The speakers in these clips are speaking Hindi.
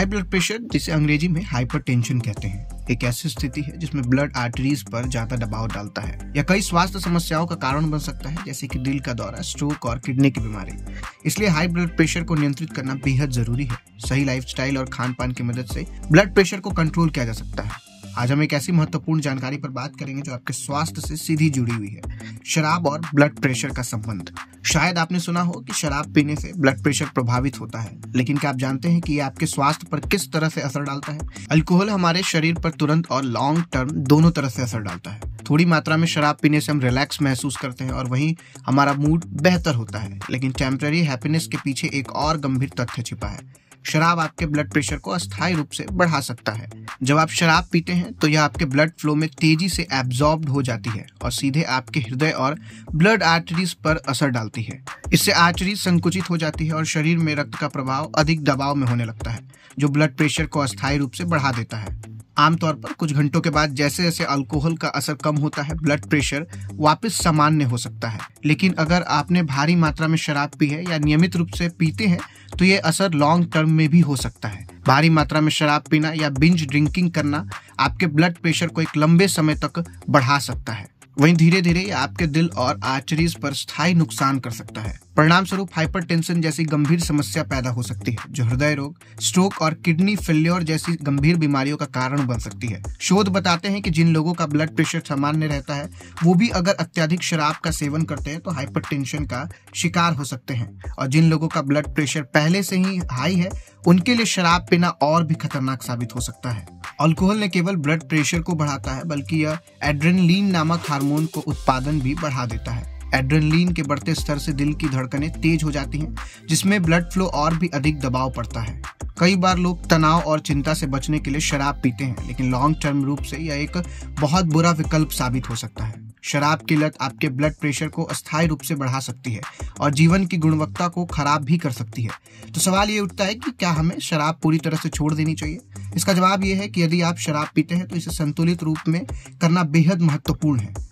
हाई ब्लड प्रेशर, जिसे अंग्रेजी में हाइपरटेंशन कहते हैं, एक ऐसी स्थिति है जिसमें ब्लड आर्टरीज पर ज्यादा दबाव डालता है या कई स्वास्थ्य समस्याओं का कारण बन सकता है, जैसे कि दिल का दौरा, स्ट्रोक और किडनी की बीमारी। इसलिए हाई ब्लड प्रेशर को नियंत्रित करना बेहद जरूरी है। सही लाइफस्टाइल और खान पान की मदद से ब्लड प्रेशर को कंट्रोल किया जा सकता है। आज हम एक ऐसी महत्वपूर्ण जानकारी पर बात करेंगे जो आपके स्वास्थ्य से सीधी जुड़ी हुई है, शराब और ब्लड प्रेशर का संबंध। शायद आपने सुना हो कि शराब पीने से ब्लड प्रेशर प्रभावित होता है, लेकिन क्या आप जानते हैं कि ये आपके स्वास्थ्य पर किस तरह से असर डालता है? अल्कोहल हमारे शरीर पर तुरंत और लॉन्ग टर्म दोनों तरह से असर डालता है। थोड़ी मात्रा में शराब पीने से हम रिलैक्स महसूस करते हैं और वहीं हमारा मूड बेहतर होता है, लेकिन टेम्पररी हैप्पीनेस के पीछे एक और गंभीर तथ्य छिपा है। शराब आपके ब्लड प्रेशर को अस्थायी रूप से बढ़ा सकता है। जब आप शराब पीते हैं तो यह आपके ब्लड फ्लो में तेजी से एब्जॉर्ब्ड हो जाती है और सीधे आपके हृदय और ब्लड आर्टरीज पर असर डालती है। इससे आर्टरीज संकुचित हो जाती है और शरीर में रक्त का प्रवाह अधिक दबाव में होने लगता है, जो ब्लड प्रेशर को अस्थायी रूप से बढ़ा देता है। आमतौर पर कुछ घंटों के बाद जैसे जैसे अल्कोहल का असर कम होता है, ब्लड प्रेशर वापस सामान्य हो सकता है। लेकिन अगर आपने भारी मात्रा में शराब पी है या नियमित रूप से पीते हैं तो ये असर लॉन्ग टर्म में भी हो सकता है। भारी मात्रा में शराब पीना या बिंज ड्रिंकिंग करना आपके ब्लड प्रेशर को एक लंबे समय तक बढ़ा सकता है। वहीं धीरे धीरे ये आपके दिल और आर्टरीज पर स्थायी नुकसान कर सकता है। परिणाम स्वरूप हाइपरटेंशन जैसी गंभीर समस्या पैदा हो सकती है, जो हृदय रोग, स्ट्रोक और किडनी फेल्योर जैसी गंभीर बीमारियों का कारण बन सकती है। शोध बताते हैं कि जिन लोगों का ब्लड प्रेशर सामान्य रहता है, वो भी अगर अत्यधिक शराब का सेवन करते हैं तो हाइपरटेंशन का शिकार हो सकते हैं, और जिन लोगों का ब्लड प्रेशर पहले से ही हाई है, उनके लिए शराब पीना और भी खतरनाक साबित हो सकता है। अल्कोहल न केवल ब्लड प्रेशर को बढ़ाता है, बल्कि यह एड्रेनलिन नामक हार्मोन को उत्पादन भी बढ़ा देता है। एड्रेनलिन के बढ़ते स्तर से दिल की धड़कनें तेज हो जाती हैं, जिसमें ब्लड फ्लो और भी अधिक दबाव पड़ता है। कई बार लोग तनाव और चिंता से बचने के लिए शराब पीते हैं, लेकिन लॉन्ग टर्म रूप से यह एक बहुत बुरा विकल्प साबित हो सकता है। शराब की लत आपके ब्लड प्रेशर को अस्थायी रूप से बढ़ा सकती है और जीवन की गुणवत्ता को खराब भी कर सकती है। तो सवाल ये उठता है कि क्या हमें शराब पूरी तरह से छोड़ देनी चाहिए? इसका जवाब ये है कि यदि आप शराब पीते हैं तो इसे संतुलित रूप में करना बेहद महत्वपूर्ण है।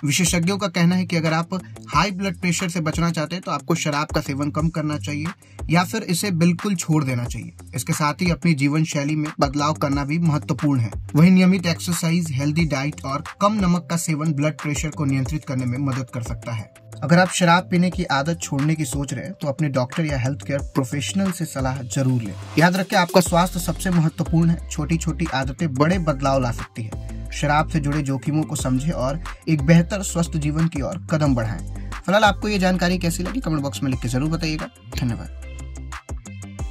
विशेषज्ञों का कहना है कि अगर आप हाई ब्लड प्रेशर से बचना चाहते हैं तो आपको शराब का सेवन कम करना चाहिए या फिर इसे बिल्कुल छोड़ देना चाहिए। इसके साथ ही अपनी जीवन शैली में बदलाव करना भी महत्वपूर्ण है। वहीं नियमित एक्सरसाइज, हेल्दी डाइट और कम नमक का सेवन ब्लड प्रेशर को नियंत्रित करने में मदद कर सकता है। अगर आप शराब पीने की आदत छोड़ने की सोच रहे हैं तो अपने डॉक्टर या हेल्थ केयर प्रोफेशनल से सलाह जरूर लें। याद रखें, आपका स्वास्थ्य सबसे महत्वपूर्ण है। छोटी छोटी आदतें बड़े बदलाव ला सकती है। शराब से जुड़े जोखिमों को समझें और एक बेहतर स्वस्थ जीवन की ओर कदम बढ़ाएं। फिलहाल आपको ये जानकारी कैसी लगी, कमेंट बॉक्स में लिख के जरूर बताइएगा। धन्यवाद।